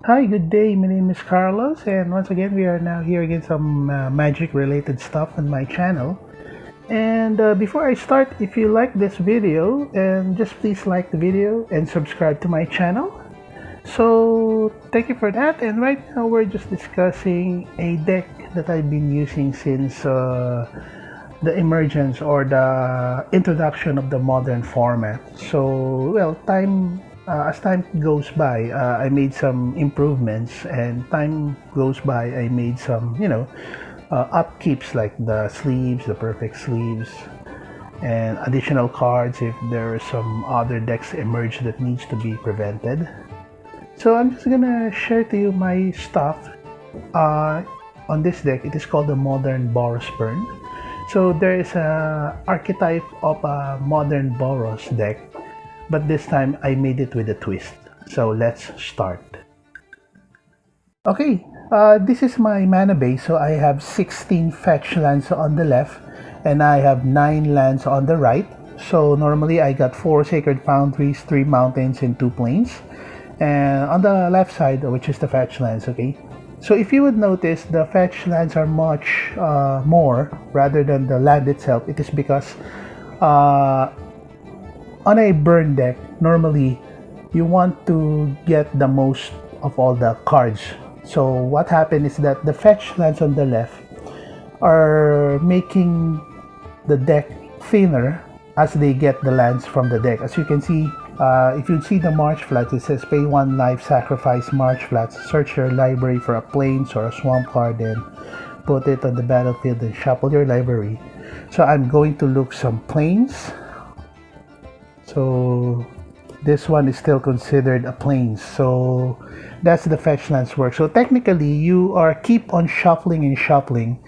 Hi, good day. My name is Carlos, and once again, we are now here again some magic related stuff on my channel. And before I start, if you like this video, and just please like the video and subscribe to my channel. So, thank you for that. And right now, we're just discussing a deck that I've been using since the emergence or the introduction of the modern format. So, well, as time goes by, I made some improvements, and time goes by, I made some, upkeeps like the sleeves, the perfect sleeves, and additional cards if there are some other decks emerge that needs to be prevented. So I'm just gonna share to you my stuff on this deck. It is called the Modern Boros Burn. So there is a archetype of a modern Boros deck, but this time I made it with a twist. So let's start. Okay, this is my mana base. So I have 16 fetch lands on the left, and I have 9 lands on the right. So normally I got 4 Sacred Foundries, 3 Mountains, and 2 Plains. And on the left side, which is the fetch lands, okay? So if you would notice, the fetch lands are much more rather than the land itself. It is because on a burn deck, normally you want to get the most of all the cards. So what happened is that the fetch lands on the left are making the deck thinner as they get the lands from the deck. As you can see, if you see the March Flats, it says pay 1 life, sacrifice March Flats, search your library for a plains or a swamp card, and put it on the battlefield and shuffle your library. So I'm going to look some plains. So this one is still considered a plains. So that's the fetch lands work. So technically you are keep on shuffling and shuffling,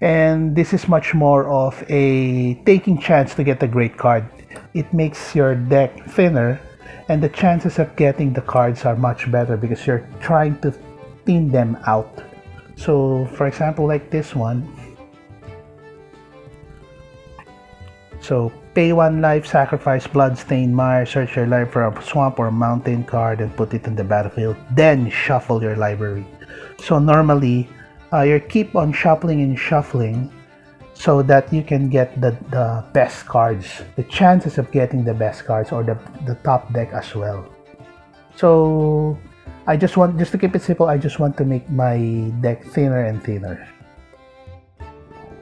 and this is much more of a taking chance to get a great card. It makes your deck thinner, and the chances of getting the cards are much better because you're trying to thin them out. So for example, like this one, so pay 1 life, sacrifice Bloodstained Mire, search your life for a swamp or a mountain card, and put it in the battlefield. Then shuffle your library. So normally, you keep on shuffling and shuffling so that you can get the best cards. The chances of getting the best cards or the top deck as well. So just to keep it simple, I just want to make my deck thinner and thinner.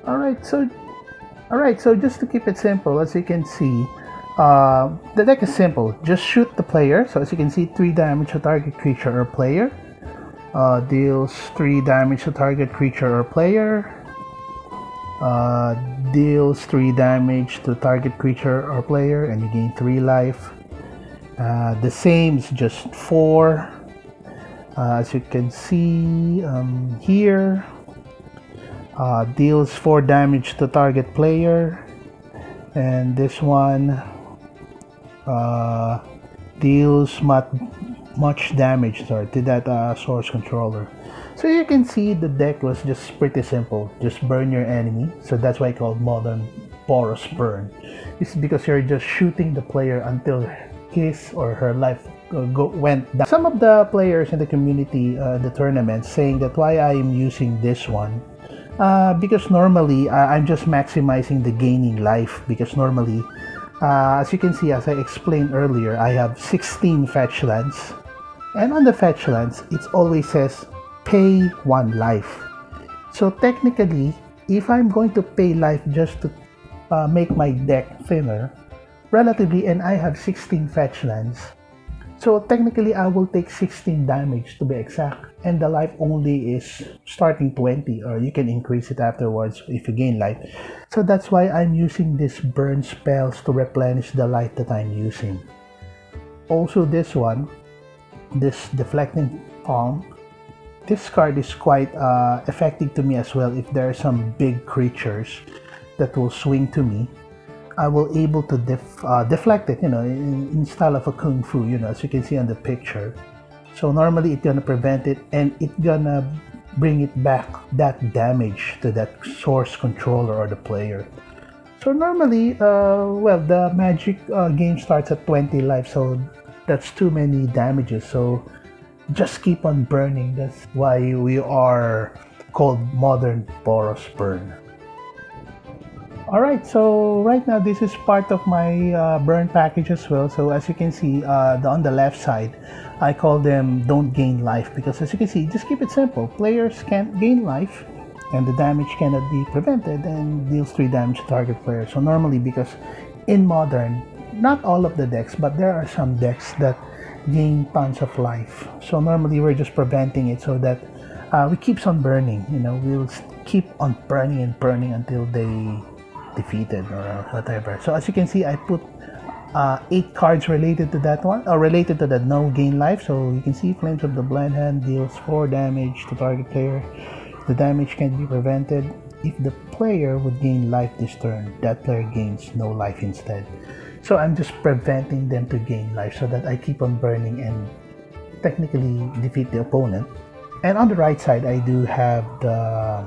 Alright, so just to keep it simple, as you can see, the deck is simple. Just shoot the player. So as you can see, 3 damage to target creature or player. Deals 3 damage to target creature or player. Deals 3 damage to target creature or player, and you gain 3 life. The same is just 4. As you can see here. Deals 4 damage to target player, and this one deals much damage to that source controller. So you can see the deck was just pretty simple. Just burn your enemy. So that's why I call Modern Boros Burn. It's because you're just shooting the player until his or her life went down. Some of the players in the community, the tournament, saying that why I am using this one. Because normally I'm just maximizing the gaining life, because normally as you can see, as I explained earlier, I have 16 fetch lands, and on the fetch lands it always says pay 1 life. So technically, if I'm going to pay life just to make my deck thinner relatively, and I have 16 fetch lands, so technically I will take 16 damage to be exact, and the life only is starting 20, or you can increase it afterwards if you gain life. So that's why I'm using these burn spells to replenish the life that I'm using. Also this one, this Deflecting Palm, this card is quite effective to me as well. If there are some big creatures that will swing to me, I will able to deflect it, in style of a kung fu, as you can see on the picture. So normally it's gonna prevent it, and it's gonna bring it back that damage to that source controller or the player. So normally, the magic game starts at 20 life, so that's too many damages. So just keep on burning. That's why we are called modern Boros Burn. Alright, so right now this is part of my burn package as well. So as you can see, on the left side, I call them don't gain life, because as you can see, just keep it simple. Players can't gain life and the damage cannot be prevented and deals 3 damage to target player. So normally, because in modern, not all of the decks, but there are some decks that gain tons of life. So normally we're just preventing it so that we keeps on burning. You know, we'll keep on burning and burning until they defeated or whatever. So as you can see, I put 8 cards related to that one, or related to that no gain life. So you can see Flames of the Blind Hand deals 4 damage to target player. The damage can be prevented. If the player would gain life this turn, that player gains no life instead. So I'm just preventing them to gain life so that I keep on burning and technically defeat the opponent. And on the right side, I do have the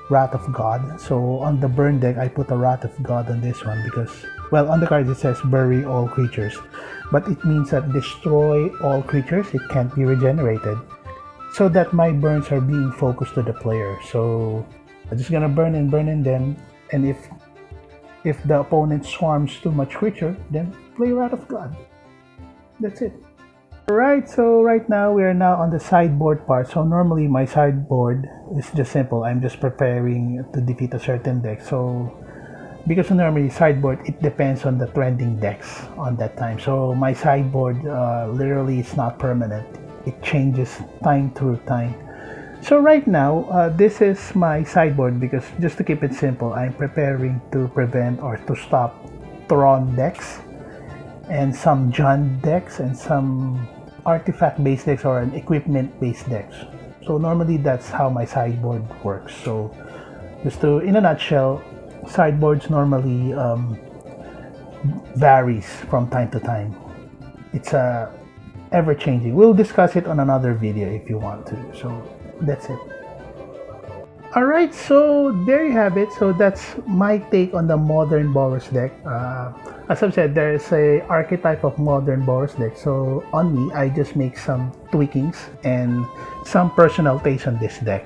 Wrath of God. So on the burn deck, I put a Wrath of God on this one because, well, on the card it says bury all creatures, but it means that destroy all creatures. It can't be regenerated, so that my burns are being focused to the player. So I'm just gonna burn and them, and if the opponent swarms too much creature, then play Wrath of God. That's it. Alright, so right now we are now on the sideboard part. So normally my sideboard is just simple. I'm just preparing to defeat a certain deck. So because normally sideboard, it depends on the trending decks on that time. So my sideboard literally is not permanent. It changes time through time. So right now, this is my sideboard because just to keep it simple, I'm preparing to prevent or to stop Tron decks and some John decks and some artifact based decks or an equipment based decks. So normally that's how my sideboard works. So just to, in a nutshell, sideboards normally varies from time to time. It's ever changing. We'll discuss it on another video if you want to. So that's it. Alright, so there you have it. So that's my take on the modern Boros deck. As I've said, there is a archetype of modern Boros deck. So on me, I just make some tweakings and some personal taste on this deck.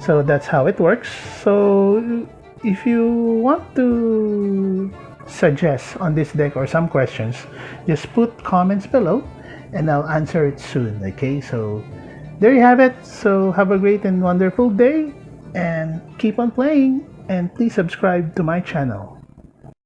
So that's how it works. So if you want to suggest on this deck or some questions, just put comments below and I'll answer it soon. Okay, so there you have it. So have a great and wonderful day and keep on playing, and please subscribe to my channel.